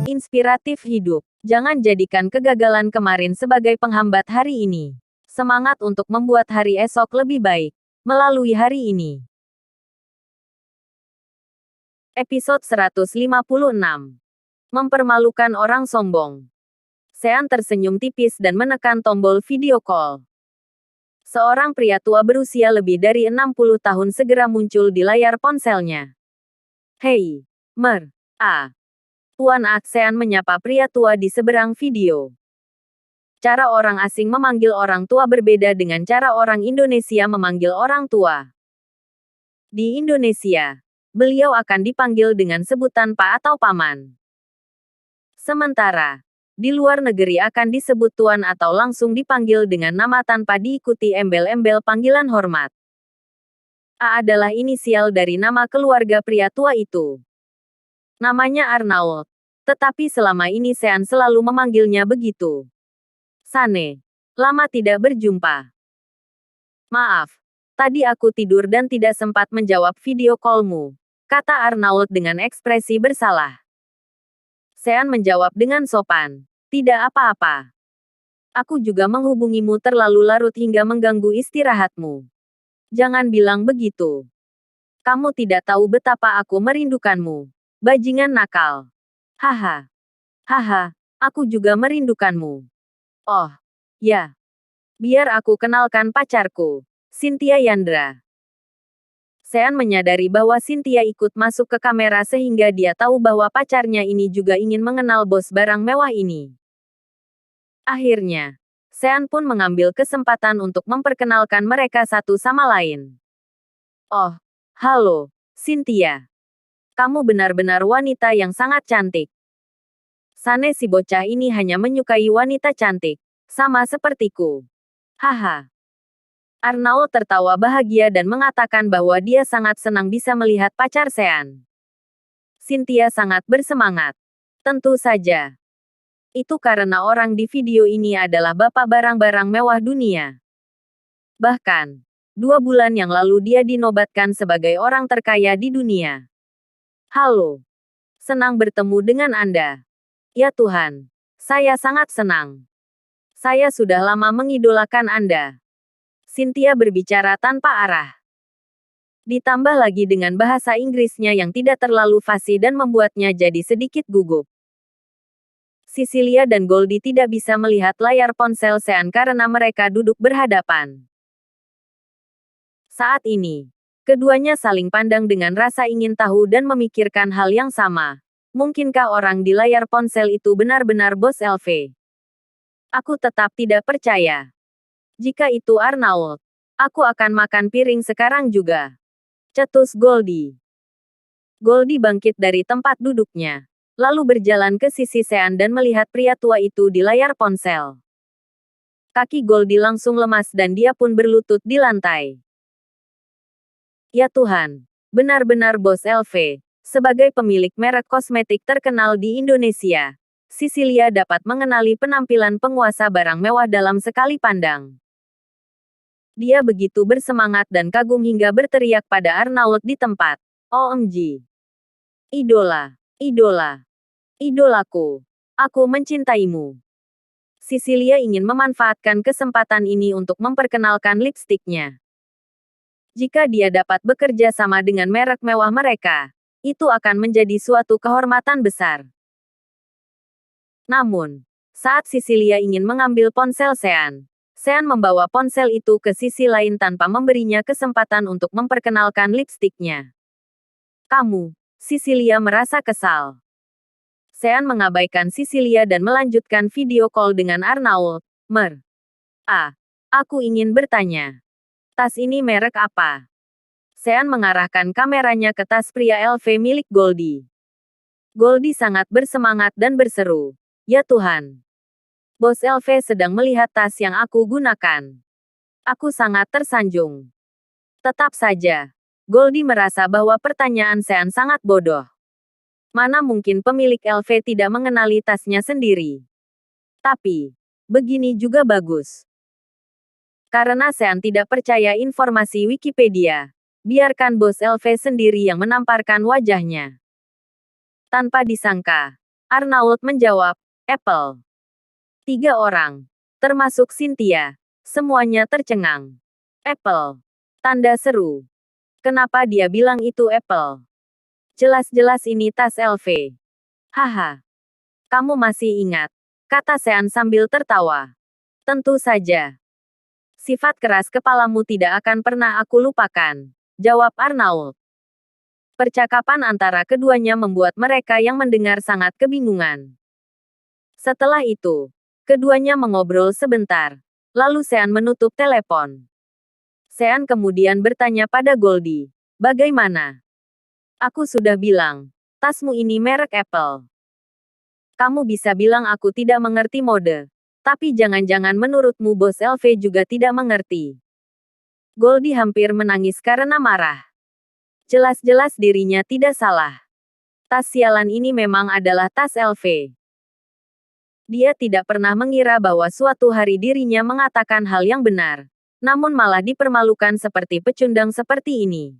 Inspiratif hidup. Jangan jadikan kegagalan kemarin sebagai penghambat hari ini. Semangat untuk membuat hari esok lebih baik melalui hari ini. Episode 156. Mempermalukan orang sombong. Sean tersenyum tipis dan menekan tombol video call. Seorang pria tua berusia lebih dari 60 tahun segera muncul di layar ponselnya. Hei, Mer. Tuan Sean menyapa pria tua di seberang video. Cara orang asing memanggil orang tua berbeda dengan cara orang Indonesia memanggil orang tua. Di Indonesia, beliau akan dipanggil dengan sebutan Pak atau Paman. Sementara, di luar negeri akan disebut Tuan atau langsung dipanggil dengan nama tanpa diikuti embel-embel panggilan hormat. A adalah inisial dari nama keluarga pria tua itu. Namanya Arnaud. Tetapi selama ini Sean selalu memanggilnya begitu. Sane. Lama tidak berjumpa. Maaf. Tadi aku tidur dan tidak sempat menjawab video callmu, kata Arnaud dengan ekspresi bersalah. Sean menjawab dengan sopan. Tidak apa-apa. Aku juga menghubungimu terlalu larut hingga mengganggu istirahatmu. Jangan bilang begitu. Kamu tidak tahu betapa aku merindukanmu. Bajingan nakal. Haha. Haha, aku juga merindukanmu. Oh, ya. Biar aku kenalkan pacarku, Cynthia Yandra. Sean menyadari bahwa Cynthia ikut masuk ke kamera sehingga dia tahu bahwa pacarnya ini juga ingin mengenal bos barang mewah ini. Akhirnya, Sean pun mengambil kesempatan untuk memperkenalkan mereka satu sama lain. Oh, halo, Cynthia. Kamu benar-benar wanita yang sangat cantik. Sane si bocah ini hanya menyukai wanita cantik, sama sepertiku. Haha. Arnaud tertawa bahagia dan mengatakan bahwa dia sangat senang bisa melihat pacar Sean. Cynthia sangat bersemangat. Tentu saja. Itu karena orang di video ini adalah bapak barang-barang mewah dunia. Bahkan, 2 bulan yang lalu dia dinobatkan sebagai orang terkaya di dunia. Halo. Senang bertemu dengan Anda. Ya Tuhan. Saya sangat senang. Saya sudah lama mengidolakan Anda. Cynthia berbicara tanpa arah. Ditambah lagi dengan bahasa Inggrisnya yang tidak terlalu fasih dan membuatnya jadi sedikit gugup. Cecilia dan Goldie tidak bisa melihat layar ponsel Sean karena mereka duduk berhadapan. Saat ini, keduanya saling pandang dengan rasa ingin tahu dan memikirkan hal yang sama. Mungkinkah orang di layar ponsel itu benar-benar bos LV? Aku tetap tidak percaya. Jika itu Arnaud, aku akan makan piring sekarang juga. Cetus Goldie. Goldie bangkit dari tempat duduknya, lalu berjalan ke sisi Sean dan melihat pria tua itu di layar ponsel. Kaki Goldie langsung lemas dan dia pun berlutut di lantai. Ya Tuhan, benar-benar bos LV. Sebagai pemilik merek kosmetik terkenal di Indonesia, Cecilia dapat mengenali penampilan penguasa barang mewah dalam sekali pandang. Dia begitu bersemangat dan kagum hingga berteriak pada Arnaud di tempat. OMG. Idola. Idola. Idolaku. Aku mencintaimu. Cecilia ingin memanfaatkan kesempatan ini untuk memperkenalkan lipstiknya. Jika dia dapat bekerja sama dengan merek mewah mereka, itu akan menjadi suatu kehormatan besar. Namun, saat Cecilia ingin mengambil ponsel Sean membawa ponsel itu ke sisi lain tanpa memberinya kesempatan untuk memperkenalkan lipstiknya. Kamu, Cecilia merasa kesal. Sean mengabaikan Cecilia dan melanjutkan video call dengan Arnaud. Mer. Aku ingin bertanya. Tas ini merek apa? Sean mengarahkan kameranya ke tas pria LV milik Goldie. Goldie sangat bersemangat dan berseru. Ya Tuhan. Bos LV sedang melihat tas yang aku gunakan. Aku sangat tersanjung. Tetap saja, Goldie merasa bahwa pertanyaan Sean sangat bodoh. Mana mungkin pemilik LV tidak mengenali tasnya sendiri. Tapi, begini juga bagus. Karena Sean tidak percaya informasi Wikipedia, Biarkan bos LV sendiri yang menamparkan wajahnya. Tanpa disangka, Arnauld menjawab, Apple. 3 orang, termasuk Cynthia, semuanya tercengang. Apple. Tanda seru. Kenapa dia bilang itu Apple? Jelas-jelas ini tas LV. Haha. Kamu masih ingat, kata Sean sambil tertawa. Tentu saja. Sifat keras kepalamu tidak akan pernah aku lupakan, jawab Arnauld. Percakapan antara keduanya membuat mereka yang mendengar sangat kebingungan. Setelah itu, keduanya mengobrol sebentar. Lalu Sean menutup telepon. Sean kemudian bertanya pada Goldie, bagaimana? Aku sudah bilang, tasmu ini merek Apple. Kamu bisa bilang aku tidak mengerti mode. Tapi jangan-jangan menurutmu bos LV juga tidak mengerti. Goldie hampir menangis karena marah. Jelas-jelas dirinya tidak salah. Tas sialan ini memang adalah tas LV. Dia tidak pernah mengira bahwa suatu hari dirinya mengatakan hal yang benar. Namun malah dipermalukan seperti pecundang seperti ini.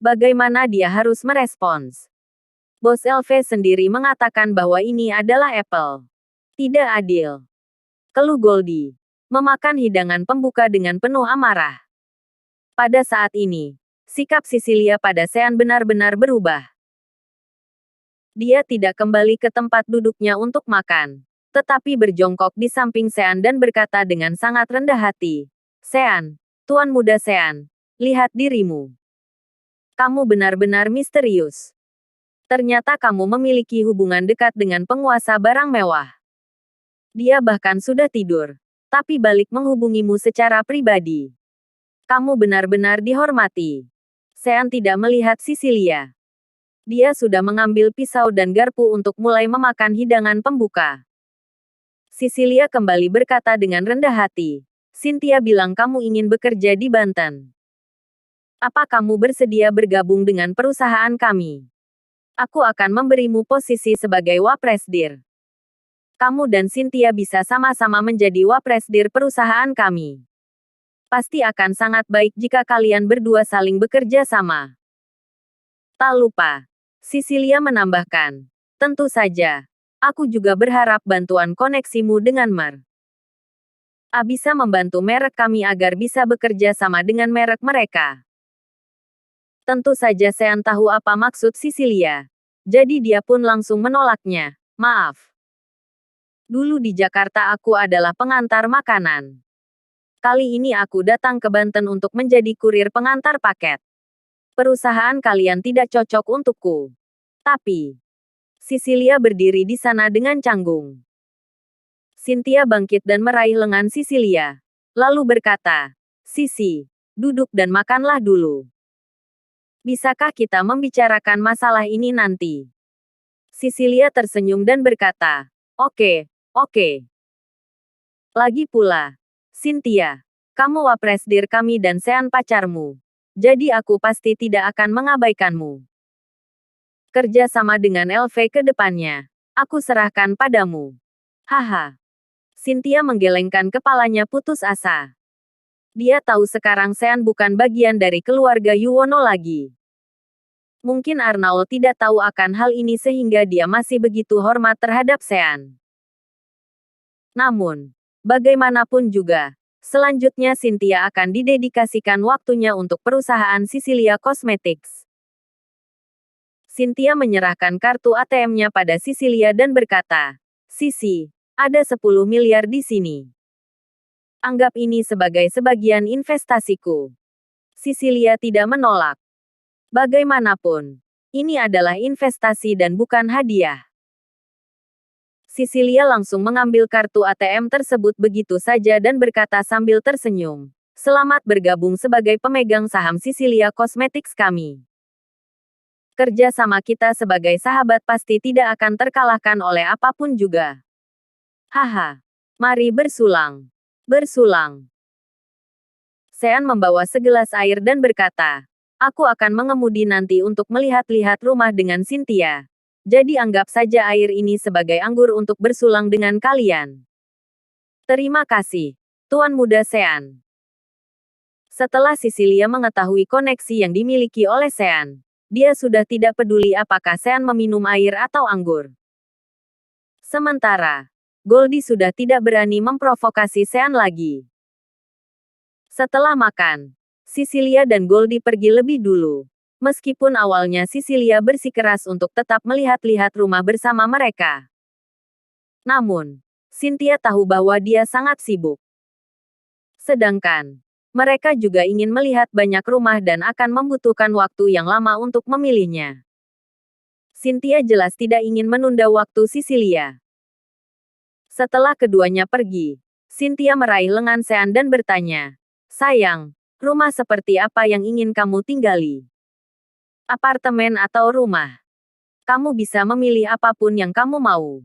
Bagaimana dia harus merespons? Bos LV sendiri mengatakan bahwa ini adalah Apple. Tidak adil. Keluh Goldie. Memakan hidangan pembuka dengan penuh amarah. Pada saat ini, sikap Cecilia pada Sean benar-benar berubah. Dia tidak kembali ke tempat duduknya untuk makan, tetapi berjongkok di samping Sean dan berkata dengan sangat rendah hati, Sean, Tuan Muda Sean, lihat dirimu. Kamu benar-benar misterius. Ternyata kamu memiliki hubungan dekat dengan penguasa barang mewah. Dia bahkan sudah tidur, tapi balik menghubungimu secara pribadi. Kamu benar-benar dihormati. Sean tidak melihat Cecilia. Dia sudah mengambil pisau dan garpu untuk mulai memakan hidangan pembuka. Cecilia kembali berkata dengan rendah hati, Cynthia bilang kamu ingin bekerja di Banten. Apa kamu bersedia bergabung dengan perusahaan kami? Aku akan memberimu posisi sebagai wapresdir. Kamu dan Cynthia bisa sama-sama menjadi wapresdir perusahaan kami. Pasti akan sangat baik jika kalian berdua saling bekerja sama. Tak lupa, Cecilia menambahkan, tentu saja, aku juga berharap bantuan koneksimu dengan Mer. A bisa membantu merek kami agar bisa bekerja sama dengan merek mereka. Tentu saja Sean tahu apa maksud Cecilia. Jadi dia pun langsung menolaknya. Maaf. Dulu di Jakarta aku adalah pengantar makanan. Kali ini aku datang ke Banten untuk menjadi kurir pengantar paket. Perusahaan kalian tidak cocok untukku. Tapi, Cecilia berdiri di sana dengan canggung. Cynthia bangkit dan meraih lengan Cecilia. Lalu berkata, Sisi, duduk dan makanlah dulu. Bisakah kita membicarakan masalah ini nanti? Cecilia tersenyum dan berkata, Oke. Lagi pula, Cynthia, kamu wapresdir kami dan Sean pacarmu. Jadi aku pasti tidak akan mengabaikanmu. Kerja sama dengan LV ke depannya. Aku serahkan padamu. Haha. Cynthia menggelengkan kepalanya putus asa. Dia tahu sekarang Sean bukan bagian dari keluarga Yuwono lagi. Mungkin Arnauld tidak tahu akan hal ini sehingga dia masih begitu hormat terhadap Sean. Namun, bagaimanapun juga, selanjutnya Cynthia akan didedikasikan waktunya untuk perusahaan Cecilia Cosmetics. Cynthia menyerahkan kartu ATM-nya pada Cecilia dan berkata, Sisi, ada 10 miliar di sini. Anggap ini sebagai sebagian investasiku. Cecilia tidak menolak. Bagaimanapun, ini adalah investasi dan bukan hadiah. Cecilia langsung mengambil kartu ATM tersebut begitu saja dan berkata sambil tersenyum, Selamat bergabung sebagai pemegang saham Cecilia Cosmetics kami. Kerja sama kita sebagai sahabat pasti tidak akan terkalahkan oleh apapun juga. Haha. Mari bersulang. Bersulang. Sean membawa segelas air dan berkata, Aku akan mengemudi nanti untuk melihat-lihat rumah dengan Cynthia. Jadi anggap saja air ini sebagai anggur untuk bersulang dengan kalian. Terima kasih, Tuan Muda Sean. Setelah Cecilia mengetahui koneksi yang dimiliki oleh Sean, dia sudah tidak peduli apakah Sean meminum air atau anggur. Sementara, Goldie sudah tidak berani memprovokasi Sean lagi. Setelah makan, Cecilia dan Goldie pergi lebih dulu. Meskipun awalnya Cecilia bersikeras untuk tetap melihat-lihat rumah bersama mereka. Namun, Cynthia tahu bahwa dia sangat sibuk. Sedangkan, mereka juga ingin melihat banyak rumah dan akan membutuhkan waktu yang lama untuk memilihnya. Cynthia jelas tidak ingin menunda waktu Cecilia. Setelah keduanya pergi, Cynthia meraih lengan Sean dan bertanya, "Sayang, rumah seperti apa yang ingin kamu tinggali? Apartemen atau rumah? Kamu bisa memilih apapun yang kamu mau.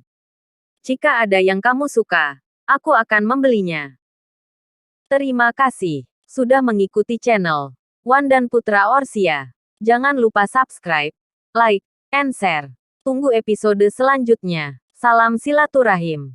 Jika ada yang kamu suka, aku akan membelinya." Terima kasih sudah mengikuti channel Wan dan Putra Orsia. Jangan lupa subscribe, like, and share. Tunggu episode selanjutnya. Salam silaturahim.